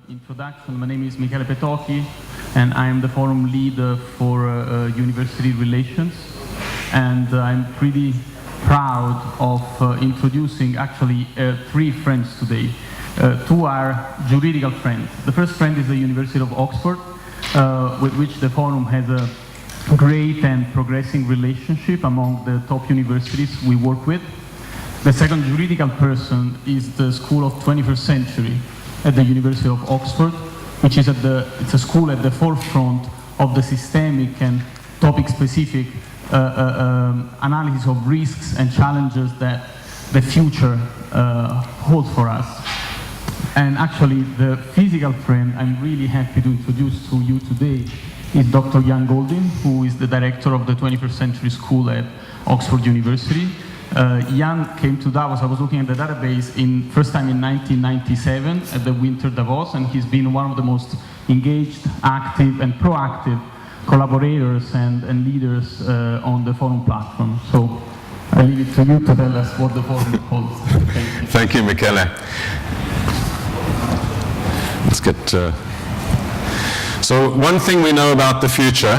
introduction. My name is Michele Petocchi, and I am the forum lead for university relations. And I'm pretty proud of introducing actually 3 friends today. 2 are juridical friends. The first friend is the University of Oxford, with which the forum has a great and progressing relationship among the top universities we work with. The second juridical person is the School of 21st Century at the University of Oxford, which is it's a school at the forefront of the systemic and topic-specific analysis of risks and challenges that the future holds for us. And actually, the physical friend I'm really happy to introduce to you today is Dr. Ian Goldin, who is the director of the 21st Century School at Oxford University. Ian came to Davos. I was looking at the database first time in 1997 at the Winter Davos, and he's been one of the most engaged, active, and proactive collaborators and leaders on the forum platform. So I leave it to you to tell us what the forum holds. Thank you. Thank you, Michele. Let's get... So one thing we know about the future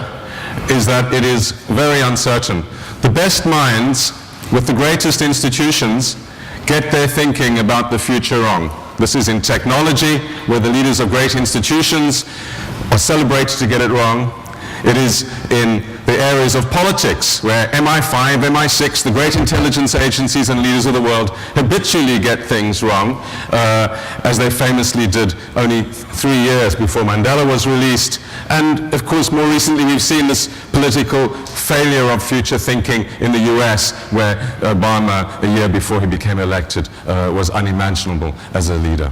is that it is very uncertain. The best minds with the greatest institutions get their thinking about the future wrong. This is in technology, where the leaders of great institutions are celebrated to get it wrong. It is in the areas of politics, where MI5, MI6, the great intelligence agencies and leaders of the world habitually get things wrong, as they famously did only 3 years before Mandela was released. And of course, more recently, we've seen this political failure of future thinking in the US, where Obama, a year before he became elected, was unimaginable as a leader.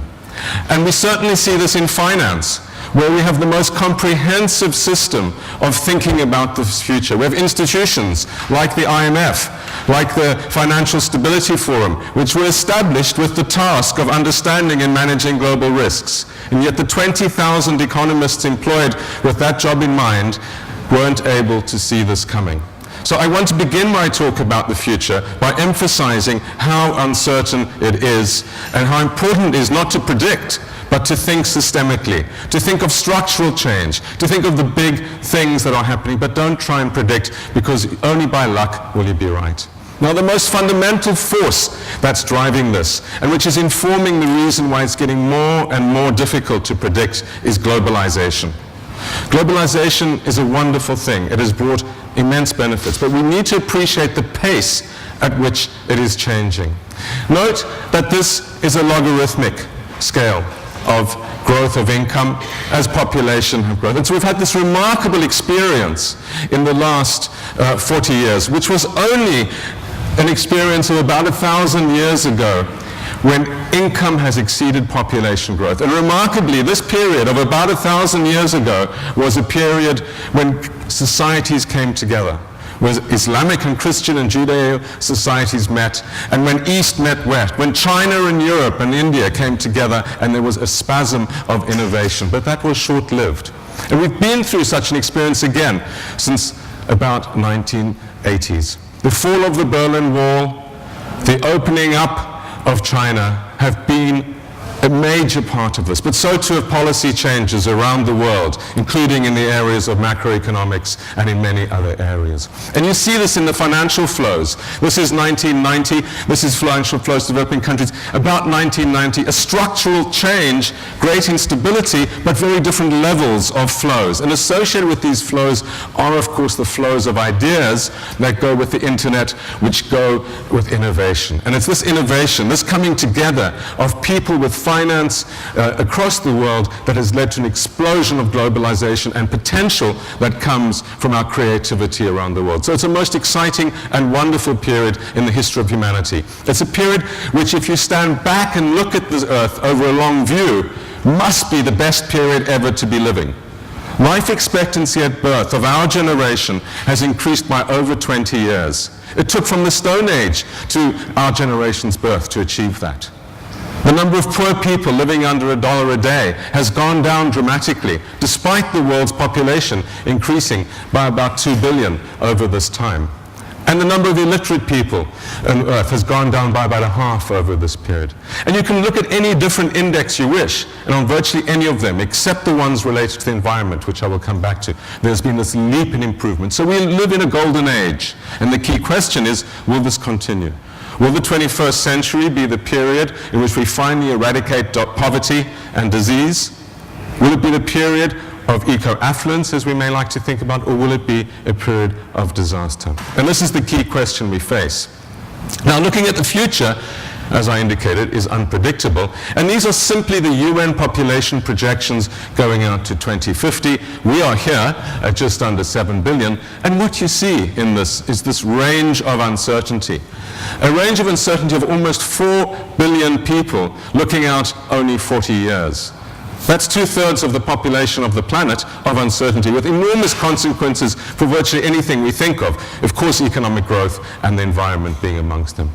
And we certainly see this in finance, where we have the most comprehensive system of thinking about the future. We have institutions like the IMF, like the Financial Stability Forum, which were established with the task of understanding and managing global risks. And yet the 20,000 economists employed with that job in mind weren't able to see this coming. So I want to begin my talk about the future by emphasizing how uncertain it is and how important it is not to predict, but to think systemically, to think of structural change, to think of the big things that are happening, but don't try and predict, because only by luck will you be right. Now, the most fundamental force that's driving this, and which is informing the reason why it's getting more and more difficult to predict, is globalization. Globalization is a wonderful thing. It has brought immense benefits, but we need to appreciate the pace at which it is changing. Note that this is a logarithmic scale of growth of income as population have grown. And so we've had this remarkable experience in the last 40 years, which was only an experience of about 1,000 years ago, when income has exceeded population growth. And remarkably, this period of about 1,000 years ago was a period when societies came together, where Islamic and Christian and Judeo societies met, and when East met West, when China and Europe and India came together, and there was a spasm of innovation. But that was short-lived. And we've been through such an experience again since about 1980s. The fall of the Berlin Wall, the opening up of China have been a major part of this, but so too have policy changes around the world, including in the areas of macroeconomics and in many other areas. And you see this in the financial flows. This is 1990. This is financial flows to developing countries. About 1990, a structural change, great instability, but very different levels of flows. And associated with these flows are, of course, the flows of ideas that go with the internet, which go with innovation. And it's this innovation, this coming together of people with finance across the world that has led to an explosion of globalization and potential that comes from our creativity around the world. So it's a most exciting and wonderful period in the history of humanity. It's a period which, if you stand back and look at the Earth over a long view, must be the best period ever to be living. Life expectancy at birth of our generation has increased by over 20 years. It took from the Stone Age to our generation's birth to achieve that. The number of poor people living under $1 a day has gone down dramatically, despite the world's population increasing by about 2 billion over this time. And the number of illiterate people on Earth has gone down by about a half over this period. And you can look at any different index you wish, and on virtually any of them, except the ones related to the environment, which I will come back to, there's been this leap in improvement. So we live in a golden age. And the key question is, will this continue? Will the 21st century be the period in which we finally eradicate poverty and disease? Will it be the period of eco-affluence, as we may like to think about, or will it be a period of disaster? And this is the key question we face. Now, looking at the future, as I indicated, is unpredictable. And these are simply the UN population projections going out to 2050. We are here at just under 7 billion. And what you see in this is this range of uncertainty. A range of uncertainty of almost 4 billion people looking out only 40 years. That's 2/3 of the population of the planet of uncertainty, with enormous consequences for virtually anything we think of. Of course, economic growth and the environment being amongst them.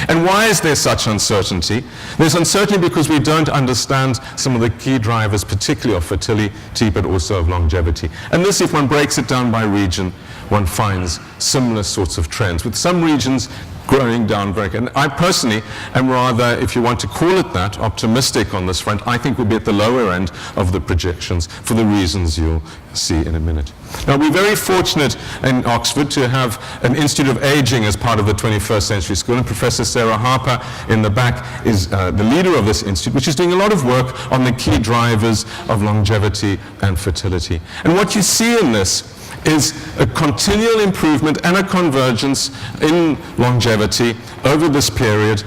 And why is there such uncertainty? There's uncertainty because we don't understand some of the key drivers, particularly of fertility, but also of longevity. And this, if one breaks it down by region, one finds similar sorts of trends, with some regions growing down very. And I personally am rather, if you want to call it that, optimistic on this front. I think we'll be at the lower end of the projections for the reasons you'll see in a minute. Now, we're very fortunate in Oxford to have an Institute of Aging as part of the 21st Century School, and Professor Sarah Harper in the back is the leader of this institute, which is doing a lot of work on the key drivers of longevity and fertility. And what you see in this is a continual improvement and a convergence in longevity over this period,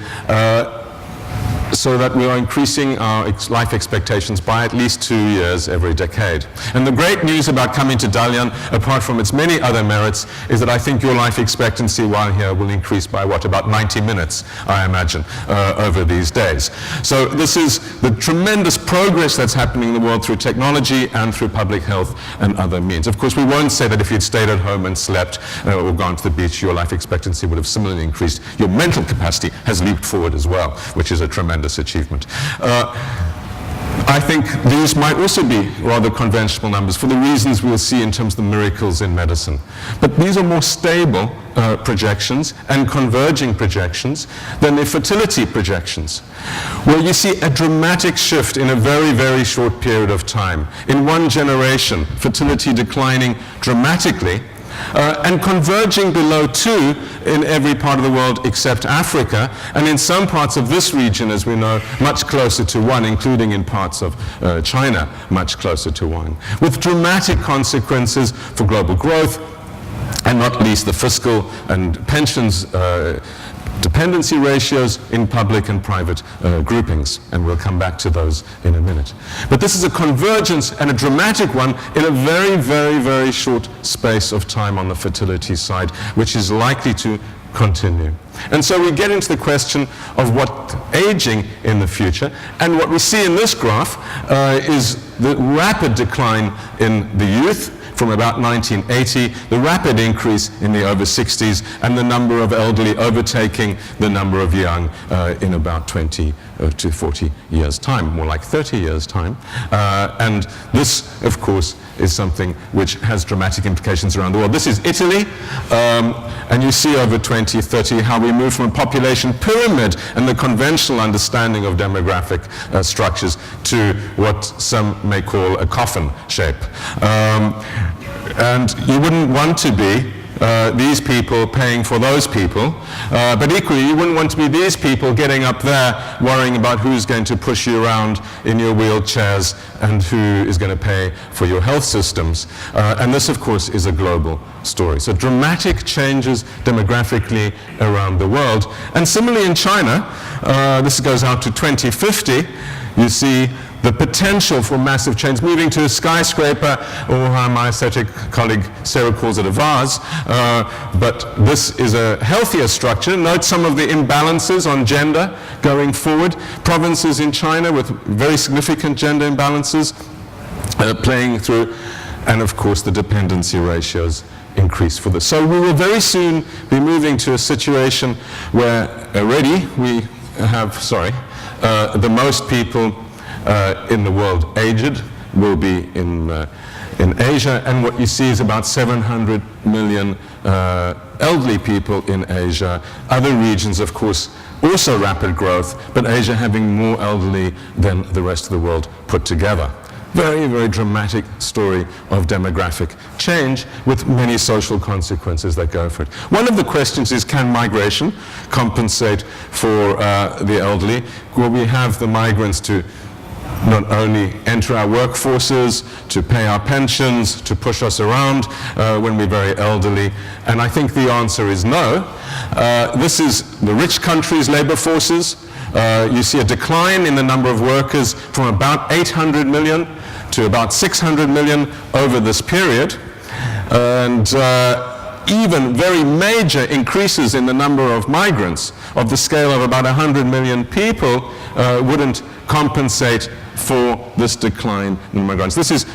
so that we are increasing our life expectations by at least 2 years every decade. And the great news about coming to Dalian, apart from its many other merits, is that I think your life expectancy while here will increase by about 90 minutes, I imagine, over these days. So this is the tremendous progress that's happening in the world through technology and through public health and other means. Of course, we won't say that if you'd stayed at home and slept or gone to the beach, your life expectancy would have similarly increased. Your mental capacity has leaped forward as well, which is a tremendous achievement. I think these might also be rather conventional numbers for the reasons we'll see in terms of the miracles in medicine. But these are more stable projections and converging projections than the fertility projections, where you see a dramatic shift in a very, very short period of time. In one generation, fertility declining dramatically, and converging below 2 in every part of the world except Africa, and in some parts of this region, as we know, much closer to 1, including in parts of China, much closer to 1, with dramatic consequences for global growth, and not least the fiscal and pensions dependency ratios in public and private groupings, and we'll come back to those in a minute. But this is a convergence, and a dramatic one, in a very, very, very short space of time on the fertility side, which is likely to continue. And so we get into the question of what aging in the future, and what we see in this graph is the rapid decline in the youth from about 1980, the rapid increase in the over 60s, and the number of elderly overtaking the number of young in about 20 to 40 years' time, more like 30 years' time. And this, of course, is something which has dramatic implications around the world. This is Italy, and you see over 2030 how we move from a population pyramid and the conventional understanding of demographic structures to what some may call a coffin shape. And you wouldn't want to be these people paying for those people, but equally you wouldn't want to be these people getting up there worrying about who's going to push you around in your wheelchairs and who is going to pay for your health systems. And this, of course, is a global story. So dramatic changes demographically around the world. And similarly in China, this goes out to 2050, you see the potential for massive change, moving to a skyscraper, or how my aesthetic colleague Sarah calls it, a vase. But this is a healthier structure. Note some of the imbalances on gender going forward. Provinces in China with very significant gender imbalances playing through, and of course the dependency ratios increase for this. So we will very soon be moving to a situation where already we have, the most people in the world aged will be in in Asia, and what you see is about 700 million elderly people in Asia. Other regions, of course, also rapid growth, but Asia having more elderly than the rest of the world put together. Very, very dramatic story of demographic change with many social consequences that go for it. One of the questions is, can migration compensate for the elderly? Will we have the migrants to not only enter our workforces, to pay our pensions, to push us around when we're very elderly? And I think the answer is no. This is the rich countries' labor forces. You see a decline in the number of workers from about 800 million to about 600 million over this period. And even very major increases in the number of migrants of the scale of about 100 million people wouldn't compensate for this decline in migrants. This is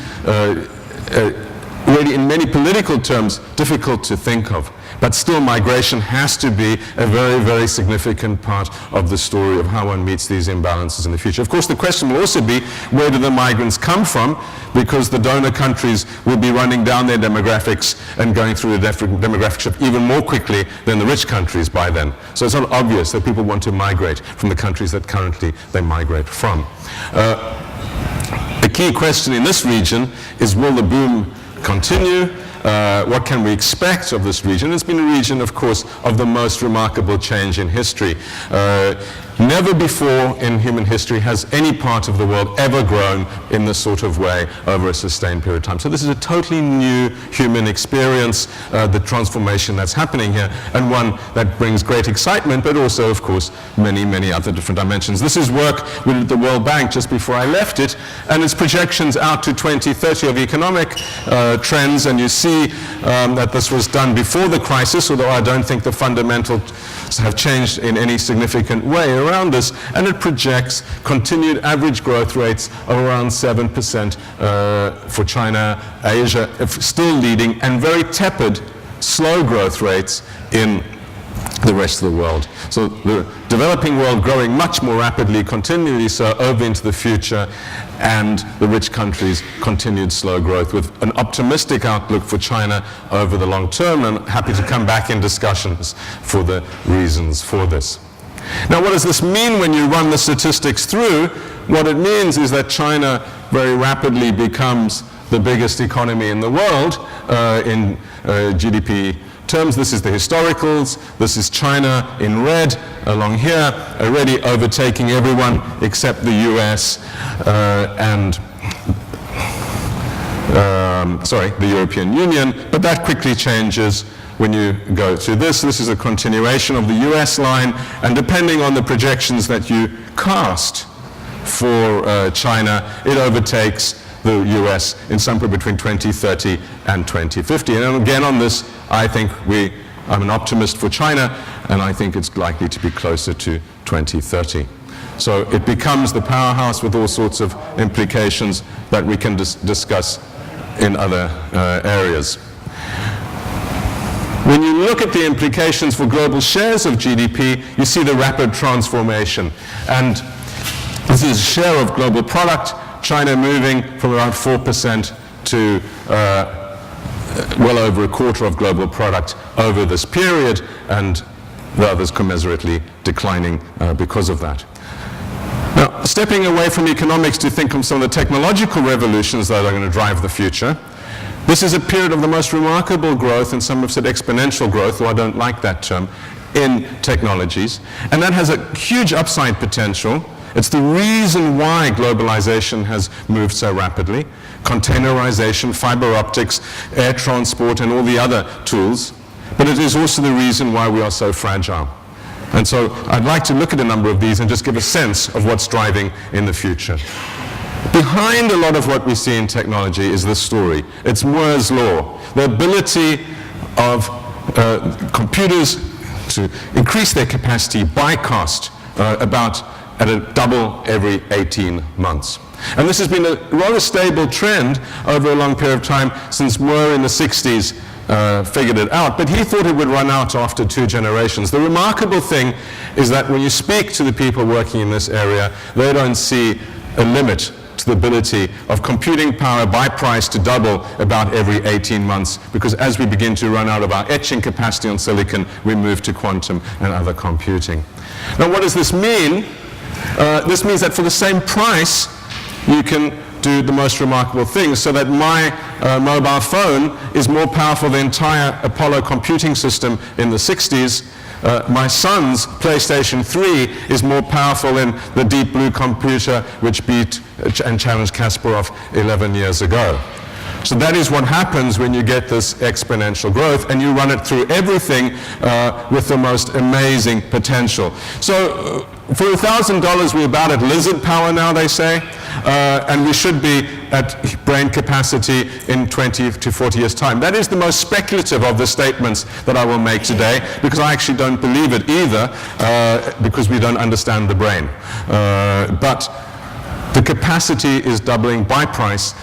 really, in many political terms, difficult to think of. But still, migration has to be a very, very significant part of the story of how one meets these imbalances in the future. Of course, the question will also be, where do the migrants come from? Because the donor countries will be running down their demographics and going through the demographic shift even more quickly than the rich countries by then. So it's not obvious that people want to migrate from the countries that currently they migrate from. The key question in this region is, will the boom continue? What can we expect of this region? It's been a region, of course, of the most remarkable change in history. Never before in human history has any part of the world ever grown in this sort of way over a sustained period of time. So this is a totally new human experience, the transformation that's happening here, and one that brings great excitement, but also, of course, many, many other different dimensions. This is work we did at the World Bank just before I left it, and it's projections out to 2030 of economic trends, and you see that this was done before the crisis, although I don't think the fundamentals have changed in any significant way around this, and it projects continued average growth rates of around 7% for China, Asia, still leading, and very tepid, slow growth rates in the rest of the world. So the developing world growing much more rapidly, continually so, over into the future, and the rich countries continued slow growth with an optimistic outlook for China over the long term, and happy to come back in discussions for the reasons for this. Now, what does this mean when you run the statistics through? What it means is that China very rapidly becomes the biggest economy in the world in GDP terms. This is the historicals. This is China in red along here, already overtaking everyone except the US and the European Union. But that quickly changes when you go to this. This is a continuation of the US line, and depending on the projections that you cast for China, it overtakes the US in somewhere between 2030 and 2050. And again on this, I think I'm an optimist for China, and I think it's likely to be closer to 2030. So it becomes the powerhouse with all sorts of implications that we can discuss in other areas. When you look at the implications for global shares of GDP, you see the rapid transformation. And this is share of global product, China moving from around 4% to well over a quarter of global product over this period, and the others commensurately declining because of that. Now, stepping away from economics to think of some of the technological revolutions that are going to drive the future, this is a period of the most remarkable growth, and some have said exponential growth, though I don't like that term, in technologies. And that has a huge upside potential. It's the reason why globalization has moved so rapidly. Containerization, fiber optics, air transport, and all the other tools. But it is also the reason why we are so fragile. And so I'd like to look at a number of these and just give a sense of what's driving in the future. Behind a lot of what we see in technology is this story. It's Moore's law, the ability of computers to increase their capacity by cost at a double every 18 months. And this has been a rather stable trend over a long period of time since Moore in the 60s figured it out, but he thought it would run out after 2 generations. The remarkable thing is that when you speak to the people working in this area, they don't see a limit to the ability of computing power by price to double about every 18 months, because as we begin to run out of our etching capacity on silicon, we move to quantum and other computing. Now, what does this mean? This means that for the same price, you can do the most remarkable things, so that my mobile phone is more powerful than the entire Apollo computing system in the 60s. My son's PlayStation 3 is more powerful than the Deep Blue computer which beat and challenged Kasparov 11 years ago. So that is what happens when you get this exponential growth and you run it through everything with the most amazing potential. So for $1,000 we're about at lizard power now, they say, and we should be at brain capacity in 20 to 40 years' time. That is the most speculative of the statements that I will make today, because I actually don't believe it either, because we don't understand the brain. But the capacity is doubling by price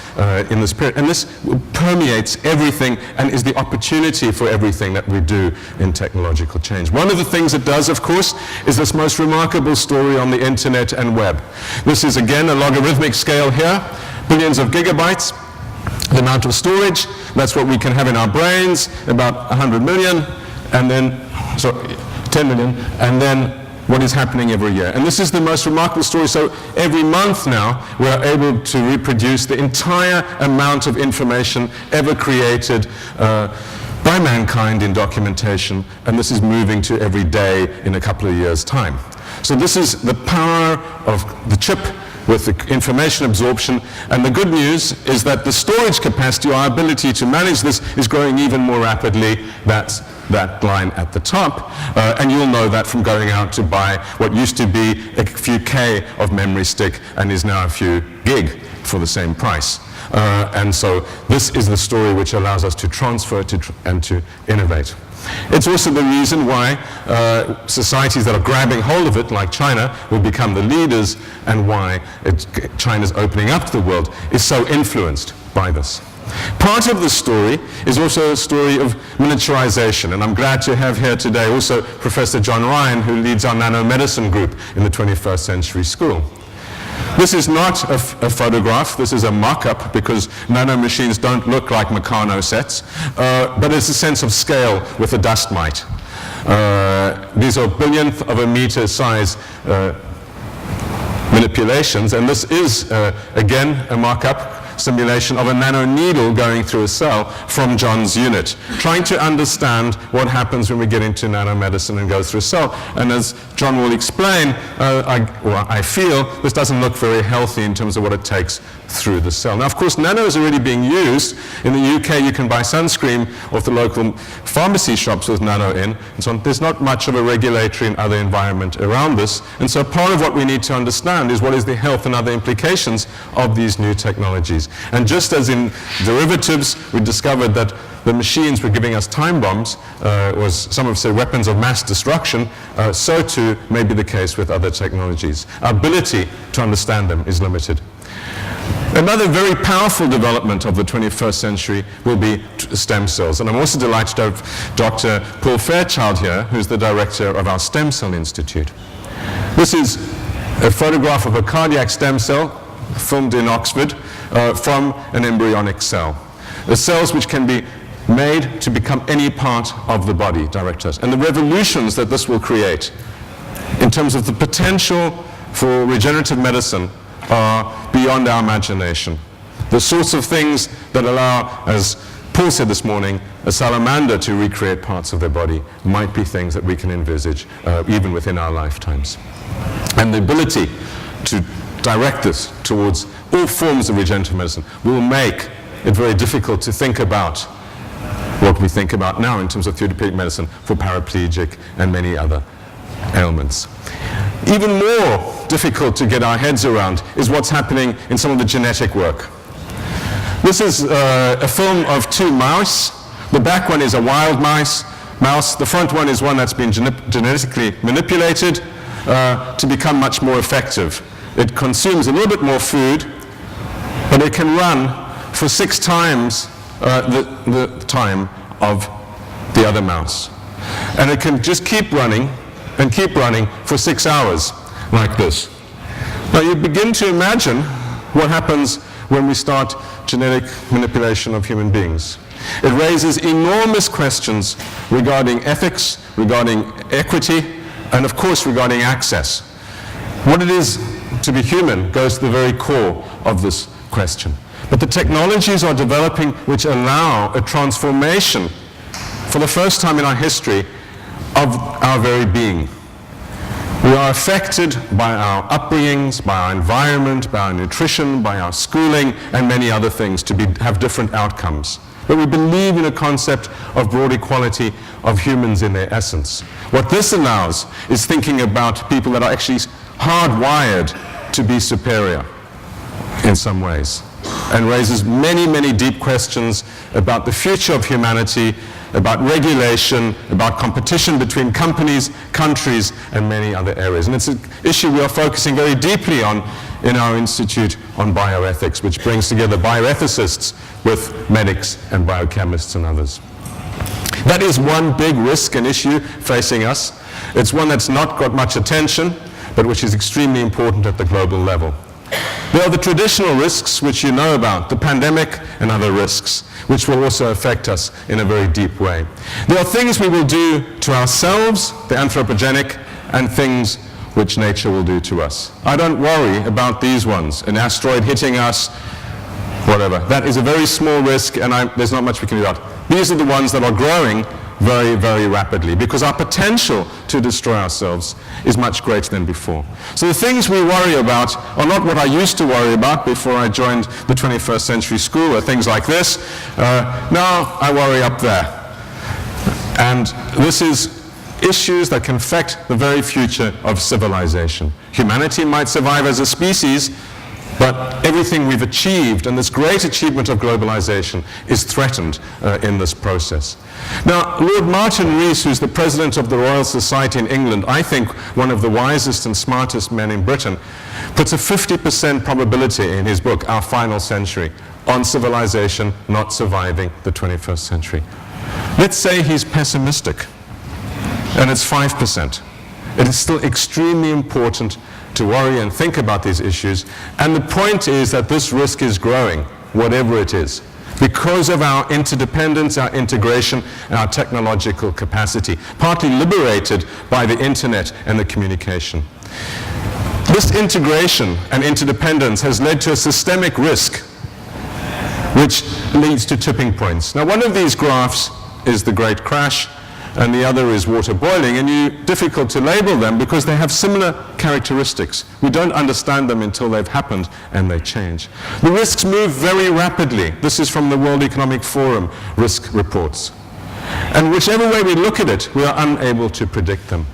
in this period. And this permeates everything and is the opportunity for everything that we do in technological change. One of the things it does, of course, is this most remarkable story on the internet and web. This is, again, a logarithmic scale here, billions of gigabytes, the amount of storage. That's what we can have in our brains, about 100 million, and then, 10 million, and then what is happening every year. And this is the most remarkable story. So every month now, we're able to reproduce the entire amount of information ever created by mankind in documentation, and this is moving to every day in a couple of years' time. So this is the power of the chip with the information absorption, and the good news is that the storage capacity, our ability to manage this, is growing even more rapidly. That's that line at the top, and you'll know that from going out to buy what used to be a few K of memory stick and is now a few gig for the same price. And so this is the story which allows us to transfer and to innovate. It's also the reason why societies that are grabbing hold of it, like China, will become the leaders, and why China's opening up to the world is so influenced by this. Part of the story is also a story of miniaturization, and I'm glad to have here today also Professor John Ryan, who leads our Nanomedicine group in the 21st Century School. This is not a photograph, this is a mock-up, because nanomachines don't look like Meccano sets, but it's a sense of scale with a dust mite. These are billionth of a meter size manipulations, and this is, again, a mock-up simulation of a nanoneedle going through a cell from John's unit, trying to understand what happens when we get into nanomedicine and go through a cell. And as John will explain, I feel this doesn't look very healthy in terms of what it takes through the cell. Now, of course, nano is already being used. In the UK, you can buy sunscreen off the local pharmacy shops with nano in, and so on. There's not much of a regulatory and other environment around this. And so part of what we need to understand is what is the health and other implications of these new technologies. And just as in derivatives, we discovered that the machines were giving us time bombs, or some have said weapons of mass destruction, so too may be the case with other technologies. Our ability to understand them is limited. Another very powerful development of the 21st century will be stem cells. And I'm also delighted to have Dr. Paul Fairchild here, who's the director of our Stem Cell Institute. This is a photograph of a cardiac stem cell filmed in Oxford from an embryonic cell. The cells which can be made to become any part of the body, directors. And the revolutions that this will create in terms of the potential for regenerative medicine are beyond our imagination. The sorts of things that allow, as Paul said this morning, a salamander to recreate parts of their body might be things that we can envisage even within our lifetimes. And the ability to direct this towards all forms of regenerative medicine will make it very difficult to think about what we think about now in terms of therapeutic medicine for paraplegic and many other ailments. Even more difficult to get our heads around is what's happening in some of the genetic work. This is a film of two mice. The back one is a wild mouse. The front one is one that's been genetically manipulated to become much more effective. It consumes a little bit more food, but it can run for 6 times the time of the other mouse. And it can just keep running and keep running for 6 hours like this. Now you begin to imagine what happens when we start genetic manipulation of human beings. It raises enormous questions regarding ethics, regarding equity, and of course regarding access. What it is to be human goes to the very core of this question. But the technologies are developing which allow a transformation for the first time in our history of our very being. We are affected by our upbringings, by our environment, by our nutrition, by our schooling, and many other things to have different outcomes. But we believe in a concept of broad equality of humans in their essence. What this allows is thinking about people that are actually hardwired to be superior in some ways, and raises many, many deep questions about the future of humanity, about regulation, about competition between companies, countries, and many other areas. And it's an issue we are focusing very deeply on in our Institute on Bioethics, which brings together bioethicists with medics and biochemists and others. That is one big risk and issue facing us. It's one that's not got much attention, but which is extremely important at the global level. There are the traditional risks which you know about, the pandemic and other risks, which will also affect us in a very deep way. There are things we will do to ourselves, the anthropogenic, and things which nature will do to us. I don't worry about these ones, an asteroid hitting us, whatever. That is a very small risk, and there's not much we can do about it. These are the ones that are growing very, very rapidly, because our potential to destroy ourselves is much greater than before. So the things we worry about are not what I used to worry about before I joined the 21st century school, or things like this. Now I worry up there. And this is issues that can affect the very future of civilization. Humanity might survive as a species, but everything we've achieved and this great achievement of globalization is threatened in this process. Now, Lord Martin Rees, who's the president of the Royal Society in England, I think one of the wisest and smartest men in Britain, puts a 50% probability in his book, Our Final Century, on civilization not surviving the 21st century. Let's say he's pessimistic, and it's 5%. It is still extremely important to worry and think about these issues, and the point is that this risk is growing, whatever it is, because of our interdependence, our integration, and our technological capacity, partly liberated by the internet and the communication. This integration and interdependence has led to a systemic risk, which leads to tipping points. Now, one of these graphs is the Great Crash, and the other is water boiling, and difficult to label them because they have similar characteristics. We don't understand them until they've happened and they change. The risks move very rapidly. This is from the World Economic Forum risk reports. And whichever way we look at it, we are unable to predict them.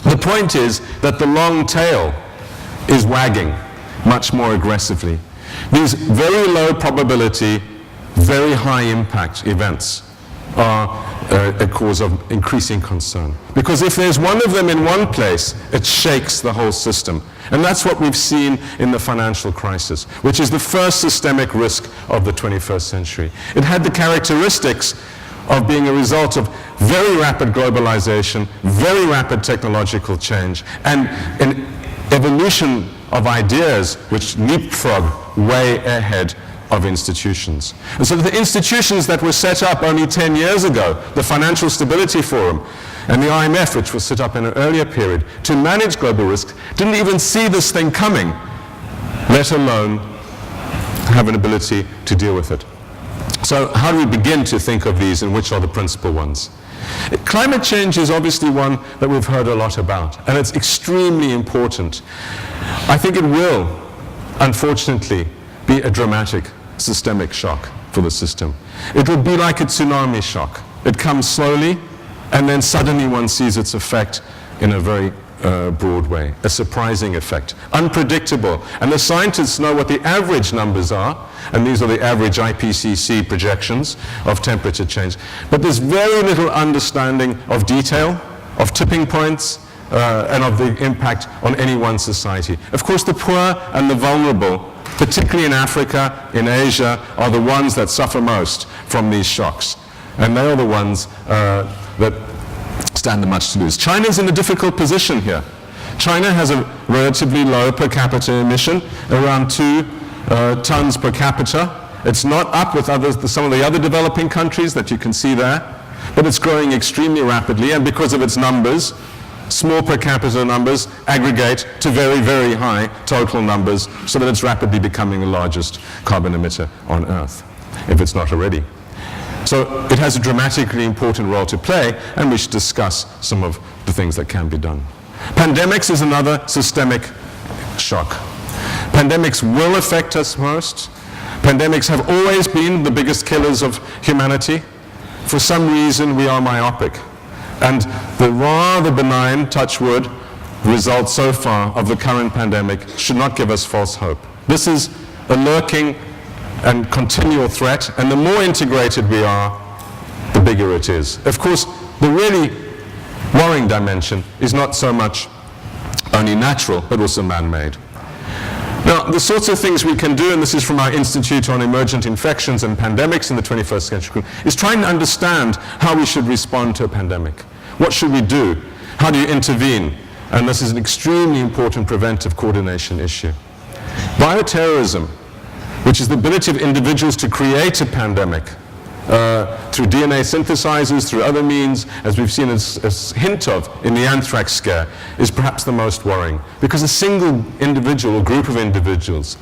The point is that the long tail is wagging much more aggressively. These very low probability, very high impact events are a cause of increasing concern. Because if there's one of them in one place, it shakes the whole system. And that's what we've seen in the financial crisis, which is the first systemic risk of the 21st century. It had the characteristics of being a result of very rapid globalization, very rapid technological change, and an evolution of ideas which leapfrog way ahead of institutions. And so the institutions that were set up only 10 years ago, the Financial Stability Forum and the IMF, which was set up in an earlier period to manage global risk, didn't even see this thing coming, let alone have an ability to deal with it. So how do we begin to think of these, and which are the principal ones? Climate change is obviously one that we've heard a lot about, and it's extremely important. I think it will, unfortunately, be a dramatic systemic shock for the system. It will be like a tsunami shock. It comes slowly, and then suddenly one sees its effect in a very broad way, a surprising effect, unpredictable. And the scientists know what the average numbers are, and these are the average IPCC projections of temperature change. But there's very little understanding of detail, of tipping points, and of the impact on any one society. Of course, the poor and the vulnerable, particularly in Africa, in Asia, are the ones that suffer most from these shocks. And they are the ones that stand the much to lose. China's in a difficult position here. China has a relatively low per capita emission, around 2 tons per capita. It's not up with some of the other developing countries that you can see there, but it's growing extremely rapidly, and because of its numbers, small per capita numbers aggregate to very, very high total numbers, so that it's rapidly becoming the largest carbon emitter on Earth, if it's not already. So it has a dramatically important role to play, and we should discuss some of the things that can be done. Pandemics is another systemic shock. Pandemics will affect us most. Pandemics have always been the biggest killers of humanity. For some reason, we are myopic. And the rather benign, touch wood, results so far of the current pandemic should not give us false hope. This is a lurking and continual threat, and the more integrated we are, the bigger it is. Of course, the really worrying dimension is not so much only natural, but also man-made. Now, the sorts of things we can do, and this is from our Institute on Emergent Infections and Pandemics in the 21st Century, is trying to understand how we should respond to a pandemic. What should we do? How do you intervene? And this is an extremely important preventive coordination issue. Bioterrorism, which is the ability of individuals to create a pandemic through DNA synthesizers, through other means, as we've seen a hint of in the anthrax scare, is perhaps the most worrying, because a single individual or group of individuals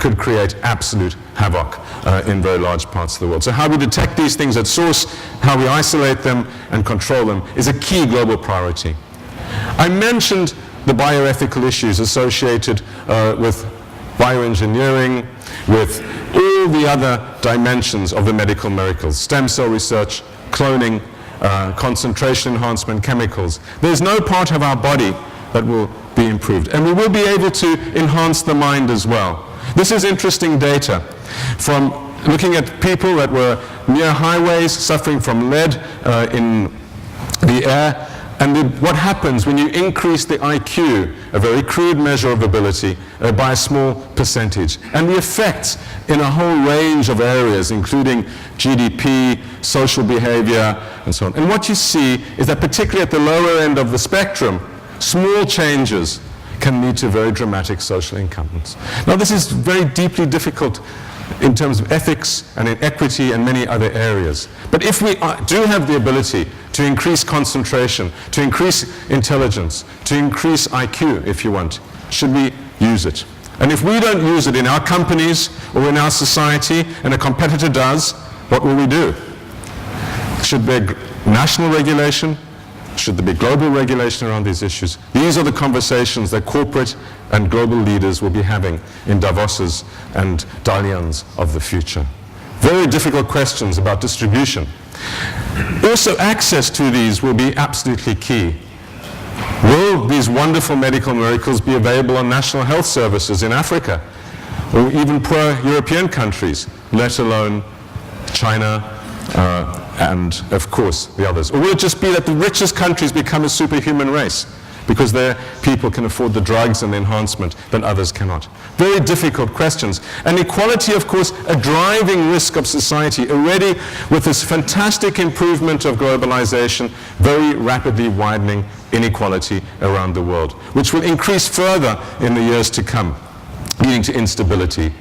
could create absolute havoc in very large parts of the world. So how we detect these things at source, how we isolate them and control them, is a key global priority. I mentioned the bioethical issues associated with bioengineering, with all the other dimensions of the medical miracles, stem cell research, cloning, concentration enhancement, chemicals. There's no part of our body that will be improved. And we will be able to enhance the mind as well. This is interesting data from looking at people that were near highways, suffering from lead in the air, and what happens when you increase the IQ, a very crude measure of ability, by a small percentage. And the effects in a whole range of areas, including GDP, social behavior, and so on. And what you see is that particularly at the lower end of the spectrum, small changes can lead to very dramatic social incomes. Now, this is very deeply difficult in terms of ethics and in equity and many other areas. But if we do have the ability to increase concentration, to increase intelligence, to increase IQ, if you want, should we use it? And if we don't use it in our companies or in our society, and a competitor does, what will we do? Should there be national regulation? Should there be global regulation around these issues? These are the conversations that corporate and global leaders will be having in Davoses and Dalians of the future. Very difficult questions about distribution. Also, access to these will be absolutely key. Will these wonderful medical miracles be available on national health services in Africa, or even poor European countries, let alone China, and of course the others? Or will it just be that the richest countries become a superhuman race because their people can afford the drugs and the enhancement that others cannot? Very difficult questions. And equality, of course, a driving risk of society, already with this fantastic improvement of globalization, very rapidly widening inequality around the world, which will increase further in the years to come, leading to instability.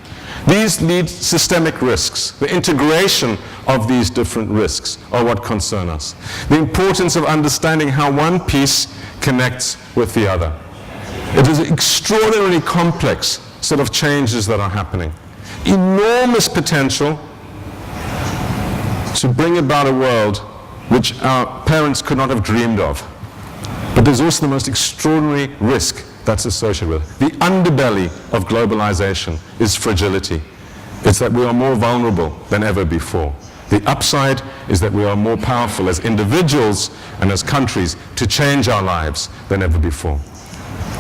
These lead systemic risks. The integration of these different risks are what concern us. The importance of understanding how one piece connects with the other. It is an extraordinarily complex set of changes that are happening. Enormous potential to bring about a world which our parents could not have dreamed of. But there's also the most extraordinary risk that's associated with it. The underbelly of globalization is fragility. It's that we are more vulnerable than ever before. The upside is that we are more powerful as individuals and as countries to change our lives than ever before.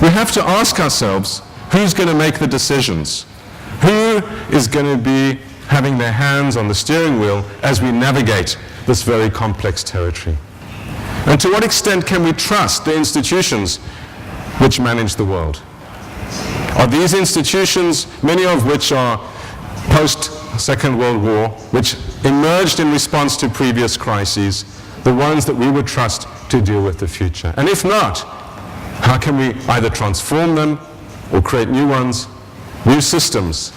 We have to ask ourselves, who's going to make the decisions? Who is going to be having their hands on the steering wheel as we navigate this very complex territory? And to what extent can we trust the institutions which manage the world? Are these institutions, many of which are post-Second World War, which emerged in response to previous crises, the ones that we would trust to deal with the future? And if not, how can we either transform them or create new ones new systems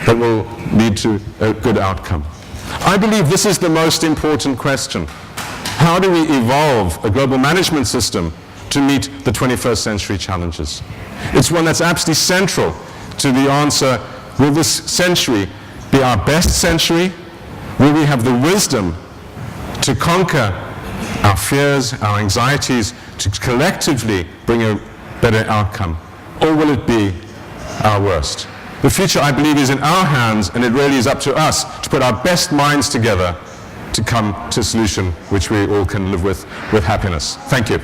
that will lead to a good outcome? I believe this is the most important question. How do we evolve a global management system to meet the 21st century challenges? It's one that's absolutely central to the answer, will this century be our best century? Will we have the wisdom to conquer our fears, our anxieties, to collectively bring a better outcome? Or will it be our worst? The future, I believe, is in our hands, and it really is up to us to put our best minds together to come to a solution which we all can live with happiness. Thank you.